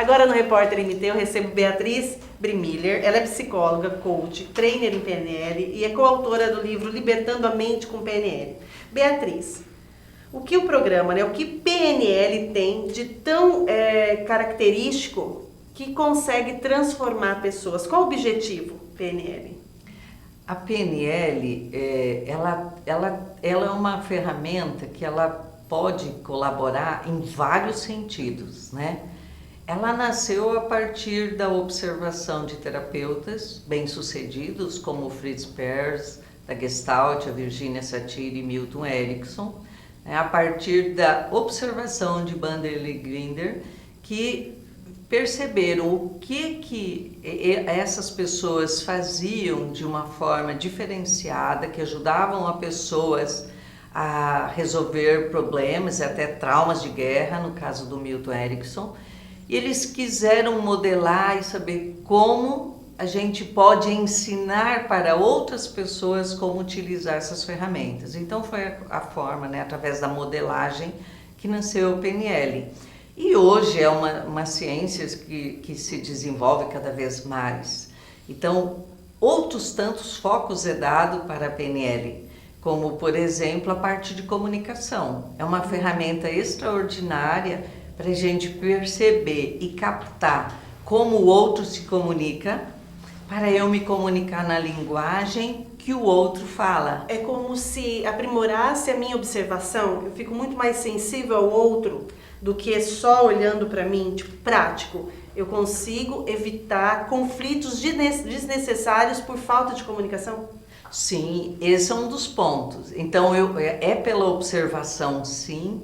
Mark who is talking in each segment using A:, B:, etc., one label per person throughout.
A: Agora no Repórter MT eu recebo Beatriz Brimiller, ela é psicóloga, coach, trainer em PNL e é coautora do livro Libertando a Mente com PNL. Beatriz, o que o programa, o que PNL tem de tão característico que consegue transformar pessoas? Qual o objetivo PNL?
B: A PNL, ela é uma ferramenta que ela pode colaborar em vários sentidos, né? Ela nasceu a partir da observação de terapeutas bem-sucedidos, como Fritz Perls, da Gestalt, a Virginia Satir e Milton Erickson, né? A partir da observação de Bandler e Grinder, que perceberam o que essas pessoas faziam de uma forma diferenciada, que ajudavam a pessoas a resolver problemas e até traumas de guerra, no caso do Milton Erickson. E eles quiseram modelar e saber como a gente pode ensinar para outras pessoas como utilizar essas ferramentas. Então foi a forma, através da modelagem, que nasceu o PNL. E hoje é uma ciência que se desenvolve cada vez mais. Então, outros tantos focos é dado para a PNL, como, por exemplo, a parte de comunicação. É uma ferramenta extraordinária para a gente perceber e captar como o outro se comunica, para eu me comunicar na linguagem que o outro fala.
A: É como se aprimorasse a minha observação, eu fico muito mais sensível ao outro do que só olhando para mim, prático. Eu consigo evitar conflitos desnecessários por falta de comunicação?
B: Sim, esse é um dos pontos. Então, é pela observação, sim,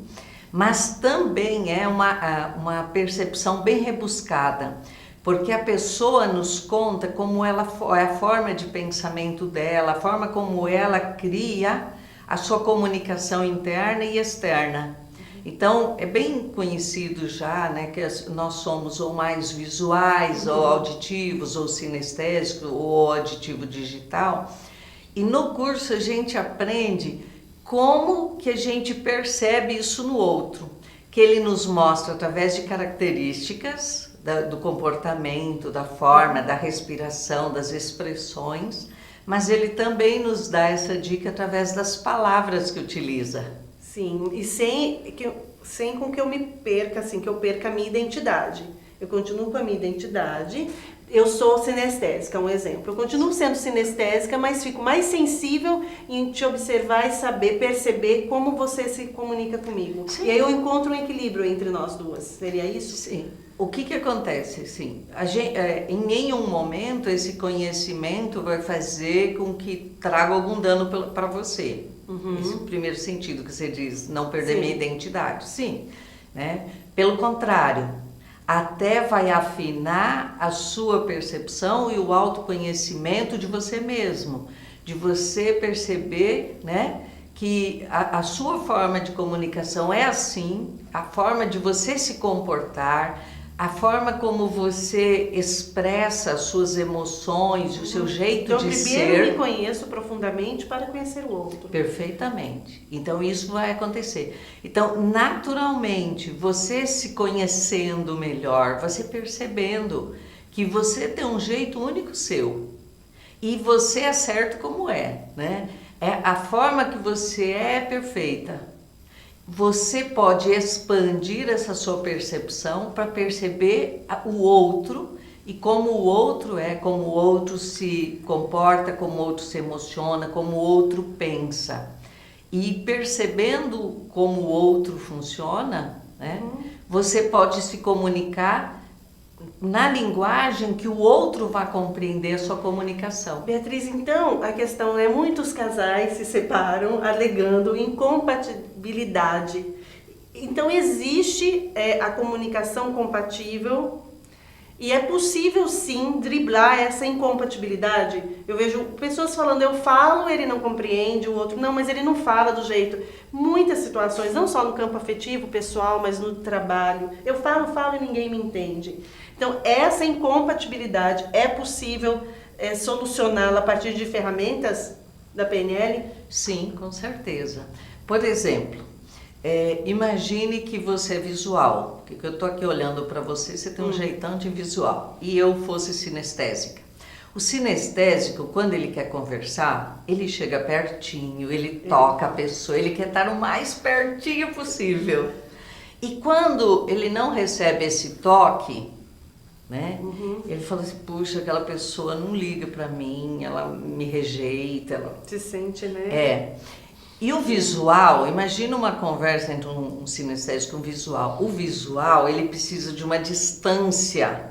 B: mas também é uma percepção bem rebuscada, porque a pessoa nos conta como é a forma de pensamento dela, a forma como ela cria a sua comunicação interna e externa. Então, é bem conhecido já, que nós somos ou mais visuais, ou auditivos, ou sinestésicos, ou auditivo digital. E no curso a gente aprende como que a gente percebe isso no outro, que ele nos mostra através de características do comportamento, da forma, da respiração, das expressões, mas ele também nos dá essa dica através das palavras que utiliza.
A: Sim, e sem com que eu me perca, que eu perca a minha identidade. Eu continuo com a minha identidade, eu sou sinestésica, um exemplo. Eu continuo sendo sinestésica, mas fico mais sensível em te observar e perceber como você se comunica comigo. Sim. E aí eu encontro um equilíbrio entre nós duas. Seria isso?
B: Sim. O que acontece? Sim, em nenhum momento esse conhecimento vai fazer com que traga algum dano para você. Esse é o primeiro sentido que você diz, não perder minha identidade. Sim, Pelo contrário, até vai afinar a sua percepção e o autoconhecimento de você mesmo, de você perceber, que a sua forma de comunicação é assim, a forma de você se comportar, a forma como você expressa as suas emoções, o seu jeito de ser.
A: Então, primeiro me conheço profundamente para conhecer o outro.
B: Perfeitamente. Então, isso vai acontecer. Então, naturalmente, você se conhecendo melhor, você percebendo que você tem um jeito único seu. E você é certo como é, A forma que você é perfeita. Você pode expandir essa sua percepção para perceber o outro e como o outro como o outro se comporta, como o outro se emociona, como o outro pensa. E percebendo como o outro funciona, você pode se comunicar na linguagem que o outro vai compreender a sua comunicação.
A: Beatriz, então, a questão é muitos casais se separam alegando incompatibilidade. Então, existe a comunicação compatível e é possível, sim, driblar essa incompatibilidade. Eu vejo pessoas falando, eu falo, ele não compreende, o outro não, mas ele não fala do jeito. Muitas situações, não só no campo afetivo, pessoal, mas no trabalho. Eu falo e ninguém me entende. Então, essa incompatibilidade é possível solucioná-la a partir de ferramentas da PNL?
B: Sim, com certeza. Por exemplo, Imagine que você é visual, que eu estou aqui olhando para você, você tem um jeitão de visual, e eu fosse sinestésica. O sinestésico, quando ele quer conversar, ele chega pertinho, ele toca a pessoa, ele quer estar o mais pertinho possível. E quando ele não recebe esse toque, né, ele fala assim, puxa, aquela pessoa não liga para mim, ela me rejeita. Ela...
A: Se sente, né?
B: E o visual, imagina uma conversa entre um sinestésico e um visual. O visual, ele precisa de uma distância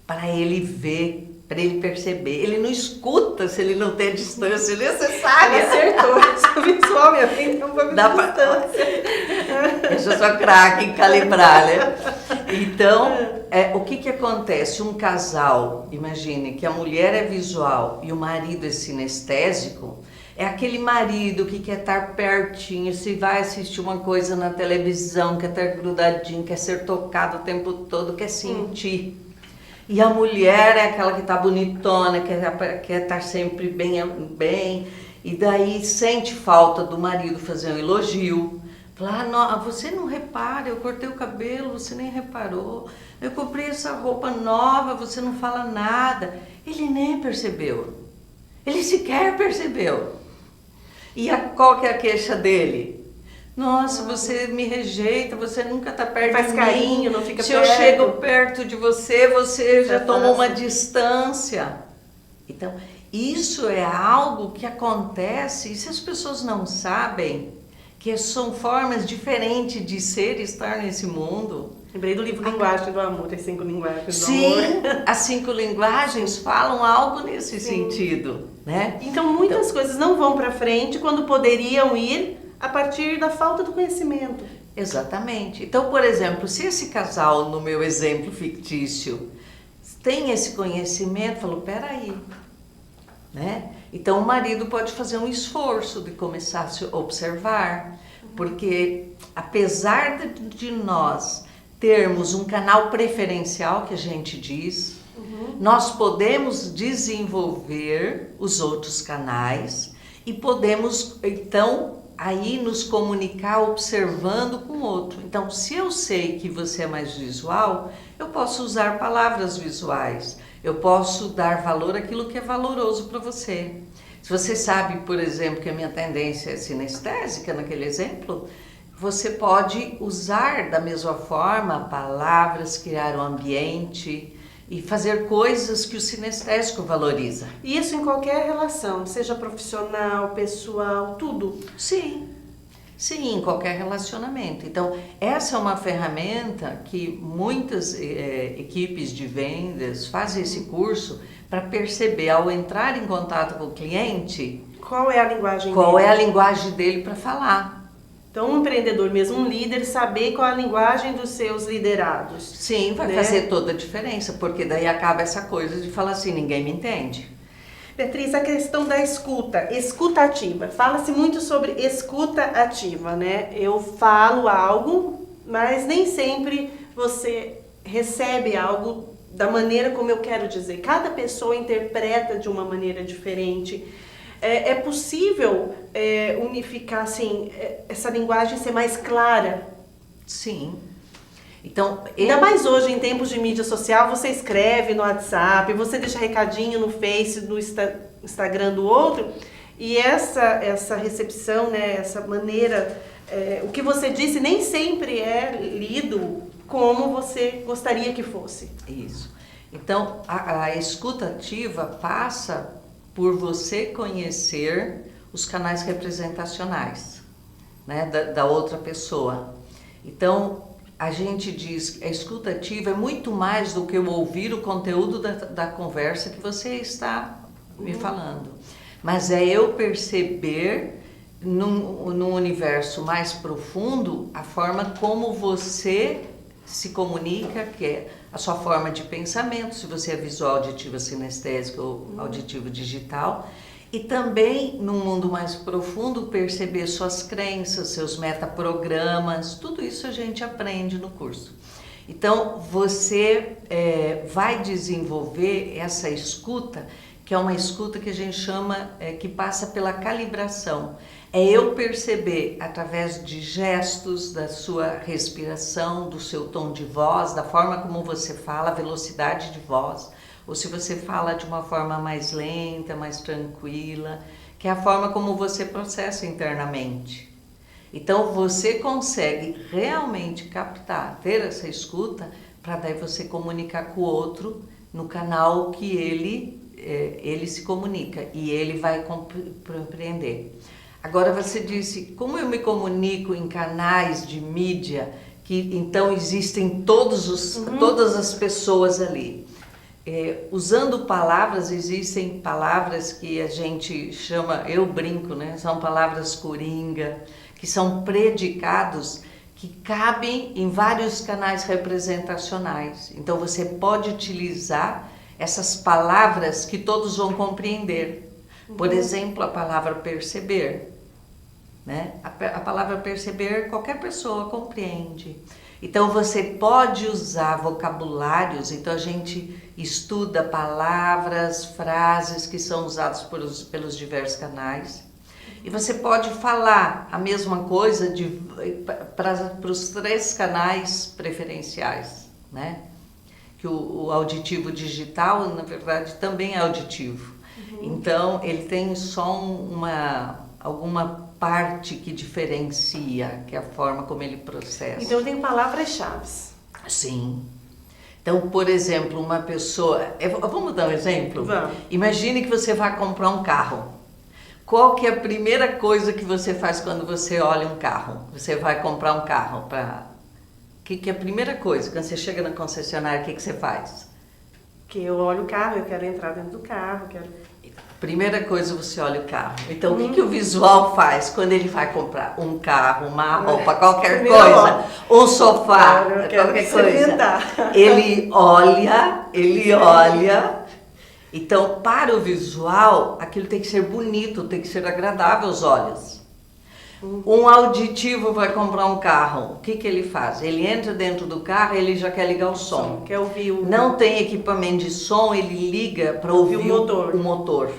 B: para ele ver, para ele perceber. Ele não escuta se ele não tem a distância necessária.
A: Ela acertou. O visual, minha filha, então foi distância.
B: Eu sou craque em calibrar, né? Então, o que acontece? Um casal, imagine que a mulher é visual e o marido é sinestésico, é aquele marido que quer estar pertinho, se vai assistir uma coisa na televisão, quer estar grudadinho, quer ser tocado o tempo todo, quer sentir. E a mulher é aquela que está bonitona, quer estar sempre bem, e daí sente falta do marido fazer um elogio. Fala, você não repara, eu cortei o cabelo, você nem reparou. Eu comprei essa roupa nova, você não fala nada. Ele nem percebeu. Ele sequer percebeu. E qual que é a queixa dele? Nossa, você me rejeita, você nunca está perto de mim.
A: Faz carinho, não fica perto.
B: Se eu chego perto de você, você já tomou uma distância. Então, isso é algo que acontece, e se as pessoas não sabem, que são formas diferentes de ser e estar nesse mundo.
A: Lembrei do livro Linguagem do Amor, as 5 linguagens do
B: Sim,
A: amor.
B: as 5 linguagens falam algo nesse sentido, né?
A: Então muitas coisas não vão para frente quando poderiam ir a partir da falta do conhecimento.
B: Exatamente. Então, por exemplo, se esse casal, no meu exemplo fictício, tem esse conhecimento, falou, peraí, né? Então o marido pode fazer um esforço de começar a se observar, porque apesar de nós termos um canal preferencial, que a gente diz, nós podemos desenvolver os outros canais e podemos, então, aí nos comunicar observando com o outro. Então, se eu sei que você é mais visual, eu posso usar palavras visuais, eu posso dar valor àquilo que é valoroso para você. Se você sabe, por exemplo, que a minha tendência é sinestésica, naquele exemplo, você pode usar da mesma forma palavras, criar um ambiente e fazer coisas que o sinestésico valoriza.
A: Isso em qualquer relação, seja profissional, pessoal, tudo.
B: Sim, sim, em qualquer relacionamento. Então, essa é uma ferramenta que muitas equipes de vendas fazem esse curso para perceber, ao entrar em contato com o cliente,
A: qual é a linguagem dele.
B: Qual é a linguagem dele para falar.
A: Então, um empreendedor mesmo, um líder, saber qual é a linguagem dos seus liderados.
B: Sim, vai fazer toda a diferença, porque daí acaba essa coisa de falar assim, ninguém me entende.
A: Beatriz, a questão da escuta ativa. Fala-se muito sobre escuta ativa, né? Eu falo algo, mas nem sempre você recebe algo da maneira como eu quero dizer. Cada pessoa interpreta de uma maneira diferente. É possível unificar, assim, essa linguagem ser mais clara?
B: Sim. Então,
A: ainda mais hoje, em tempos de mídia social, você escreve no WhatsApp, você deixa recadinho no Face, no Instagram do outro, e essa recepção, né, essa maneira, o que você disse nem sempre é lido como você gostaria que fosse.
B: Isso. Então, a escuta ativa passa por você conhecer os canais representacionais, né, da outra pessoa. Então, a gente diz que a escuta ativa é muito mais do que eu ouvir o conteúdo da conversa que você está me falando. Mas é eu perceber num universo mais profundo a forma como você se comunica, que é a sua forma de pensamento, se você é visual, auditivo, sinestésico ou auditivo digital. E também, num mundo mais profundo, perceber suas crenças, seus metaprogramas, tudo isso a gente aprende no curso. Então, você vai desenvolver essa escuta que é uma escuta que a gente chama, que passa pela calibração. É eu perceber, através de gestos, da sua respiração, do seu tom de voz, da forma como você fala, a velocidade de voz, ou se você fala de uma forma mais lenta, mais tranquila, que é a forma como você processa internamente. Então você consegue realmente captar, ter essa escuta, para daí você comunicar com o outro no canal que ele se comunica e ele vai compreender. Agora você disse, como eu me comunico em canais de mídia, que então existem todas as pessoas ali. Usando palavras, existem palavras que a gente chama, eu brinco, né? São palavras coringa, que são predicados que cabem em vários canais representacionais. Então você pode utilizar essas palavras que todos vão compreender. Por exemplo, a palavra perceber. Né? A palavra perceber qualquer pessoa compreende. Então você pode usar vocabulários, então a gente estuda palavras, frases que são usadas pelos diversos canais. E você pode falar a mesma coisa para os 3 canais preferenciais, né? Que o auditivo digital, na verdade, também é auditivo. Então, ele tem só alguma parte que diferencia, que é a forma como ele processa.
A: Então, tem palavras-chave.
B: Sim. Então, por exemplo, uma pessoa... Vamos dar um exemplo?
A: Vamos. Imagine
B: que você vai comprar um carro. Qual que é a primeira coisa que você faz quando você olha um carro? Você vai comprar um carro para... O que é a primeira coisa? Quando você chega na concessionária, o que você faz?
A: Que eu olho o carro, eu quero entrar dentro do carro,
B: Primeira coisa, você olha o carro. Então, o que o visual faz quando ele vai comprar um carro, uma roupa, qualquer coisa, um sofá, qualquer coisa? Ele olha. Então, para o visual, aquilo tem que ser bonito, tem que ser agradável aos olhos. Um auditivo vai comprar um carro, o que ele faz? Ele entra dentro do carro e ele já quer ligar o som.
A: Quer ouvir
B: Não tem equipamento de som, ele liga para ouvir o motor.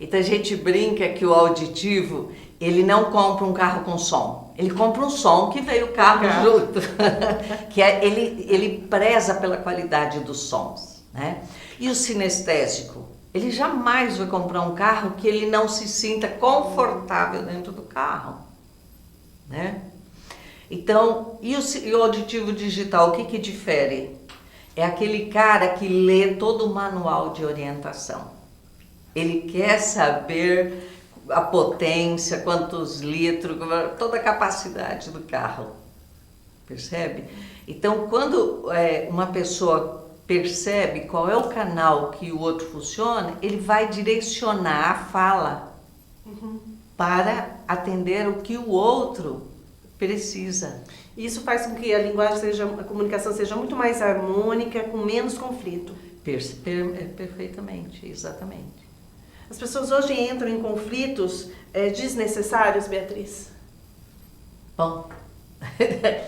B: Então a gente brinca que o auditivo, ele não compra um carro com som. Ele compra um som que veio o carro junto. Ele preza pela qualidade dos sons, né? E o sinestésico? Ele jamais vai comprar um carro que ele não se sinta confortável dentro do carro, né? Então, e o auditivo digital, o que difere? É aquele cara que lê todo o manual de orientação. Ele quer saber a potência, quantos litros, toda a capacidade do carro, percebe? Então, quando uma pessoa percebe qual é o canal que o outro funciona, ele vai direcionar a fala para atender o que o outro precisa.
A: Isso faz com que a comunicação seja muito mais harmônica, com menos conflito.
B: Perfeitamente, exatamente.
A: As pessoas hoje entram em conflitos desnecessários, Beatriz?
B: Bom...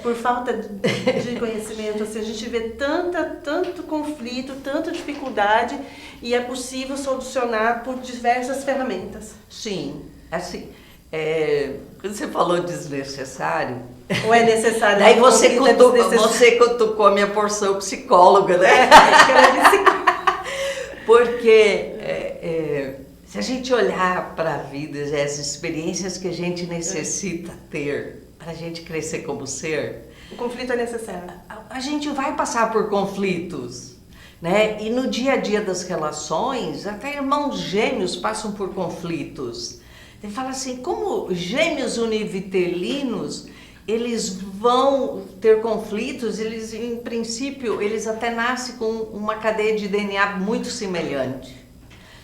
A: Por falta de conhecimento, assim, a gente vê tanto conflito, tanta dificuldade, e é possível solucionar por diversas ferramentas.
B: Sim, assim, quando você falou desnecessário...
A: Ou é necessário?
B: Daí você cutucou a minha porção psicóloga, né? Porque se a gente olhar para a vida, as experiências que a gente necessita ter para a gente crescer como ser...
A: O conflito é necessário.
B: A gente vai passar por conflitos, né? E no dia a dia das relações, até irmãos gêmeos passam por conflitos. Ele fala assim, como gêmeos univitelinos, eles vão ter conflitos, eles, em princípio, eles até nascem com uma cadeia de DNA muito semelhante.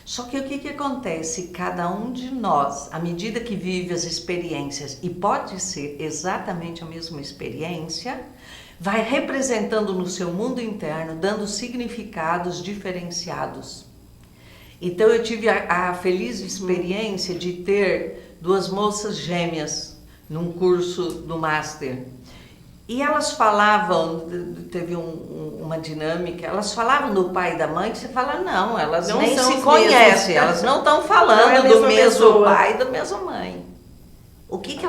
B: Só que o que acontece? Cada um de nós, à medida que vive as experiências, e pode ser exatamente a mesma experiência, vai representando no seu mundo interno, dando significados diferenciados. Então eu tive a feliz experiência de ter 2 moças gêmeas num curso do Master. E elas falavam, teve uma dinâmica, elas falavam do pai e da mãe, que você fala, não, elas
A: não
B: nem se
A: os
B: conhecem,
A: mesmos.
B: elas não estão
A: Não é
B: falando
A: a
B: do
A: mesma
B: mesmo
A: pessoa.
B: pai e da mesma mãe. O que que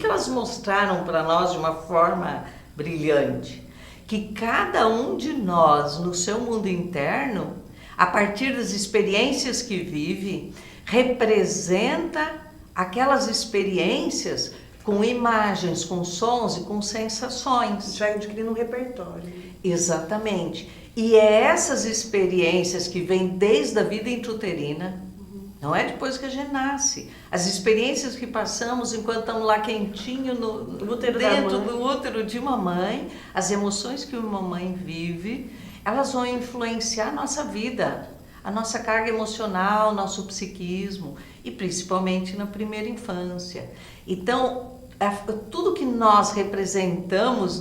B: elas mostraram para nós de uma forma brilhante? Que cada um de nós, no seu mundo interno, a partir das experiências que vive, representa aquelas experiências com imagens, com sons e com
A: A
B: sensações.
A: gente vai adquirindo um repertório.
B: Exatamente. E é essas experiências que vêm desde a vida intrauterina, não é depois que a gente nasce. As experiências que passamos enquanto estamos lá quentinho
A: Útero da
B: dentro
A: mãe.
B: do útero de mamãe, as emoções que uma mãe vive, elas vão influenciar a nossa vida, a nossa carga emocional, nosso psiquismo e principalmente na primeira infância. Então, tudo que nós representamos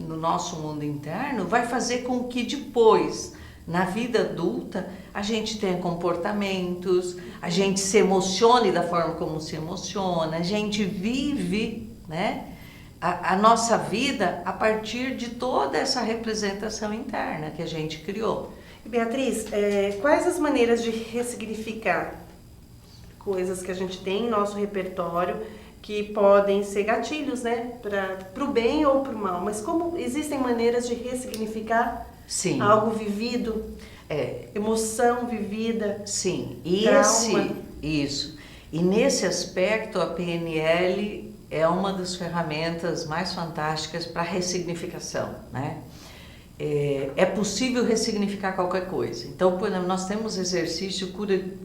B: no nosso mundo interno vai fazer com que depois, na vida adulta, a gente tenha comportamentos, a gente se emocione da forma como se emociona, a gente vive, né, a nossa vida a partir de toda essa representação interna que a gente criou.
A: Beatriz, quais as maneiras de ressignificar coisas que a gente tem em nosso repertório que podem ser gatilhos, né, para o bem ou para o mal, mas como existem maneiras de ressignificar
B: Sim.
A: algo vivido, emoção vivida,
B: Sim,
A: trauma.
B: Isso. E nesse aspecto a PNL é uma das ferramentas mais fantásticas para ressignificação, né? É possível ressignificar qualquer coisa. Então, por exemplo, nós temos exercício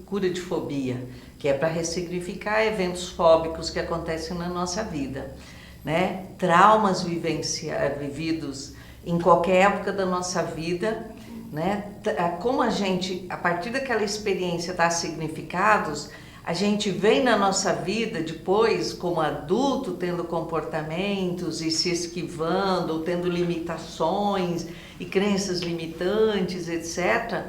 B: cura de fobia, que é para ressignificar eventos fóbicos que acontecem na nossa vida, né? Traumas vividos em qualquer época da nossa vida, né? Como a gente, a partir daquela experiência dá significados, a gente vem na nossa vida depois, como adulto, tendo comportamentos e se esquivando, ou tendo limitações e crenças limitantes, etc.,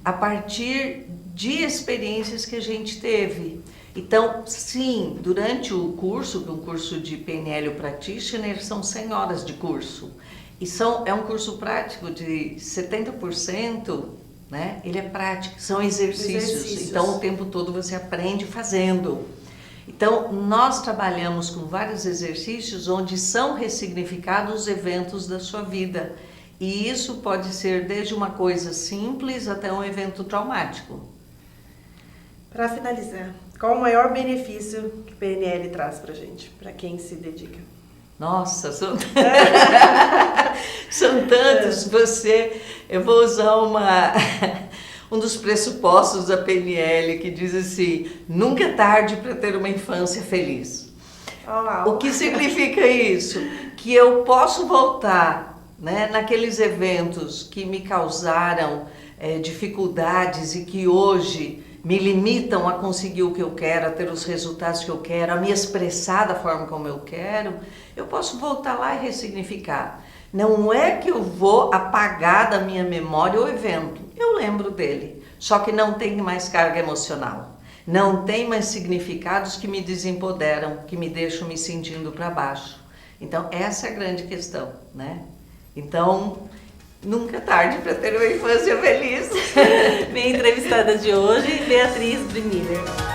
B: a partir de experiências que a gente teve. Então, sim, durante o curso, um curso de PNL Practitioner, são 100 horas de curso. E é um curso prático de 70%, né? Ele é prático, são exercícios. Então, o tempo todo você aprende fazendo. Então, nós trabalhamos com vários exercícios onde são ressignificados os eventos da sua vida. E isso pode ser desde uma coisa simples até um evento traumático.
A: Para finalizar, qual o maior benefício que PNL traz para a gente, para quem se dedica?
B: Nossa, são tantos. Eu vou usar um dos pressupostos da PNL que diz assim: nunca é tarde para ter uma infância feliz. O que significa isso? Que eu posso voltar, né, naqueles eventos que me causaram dificuldades e que hoje me limitam a conseguir o que eu quero, a ter os resultados que eu quero, a me expressar da forma como eu quero, eu posso voltar lá e ressignificar. Não é que eu vou apagar da minha memória o evento, eu lembro dele, só que não tem mais carga emocional, não tem mais significados que me desempoderam, que me deixam me sentindo para baixo. Então, essa é a grande questão, né? Então, nunca é tarde para ter uma infância feliz.
A: Minha entrevistada de hoje, Beatriz Brimiller.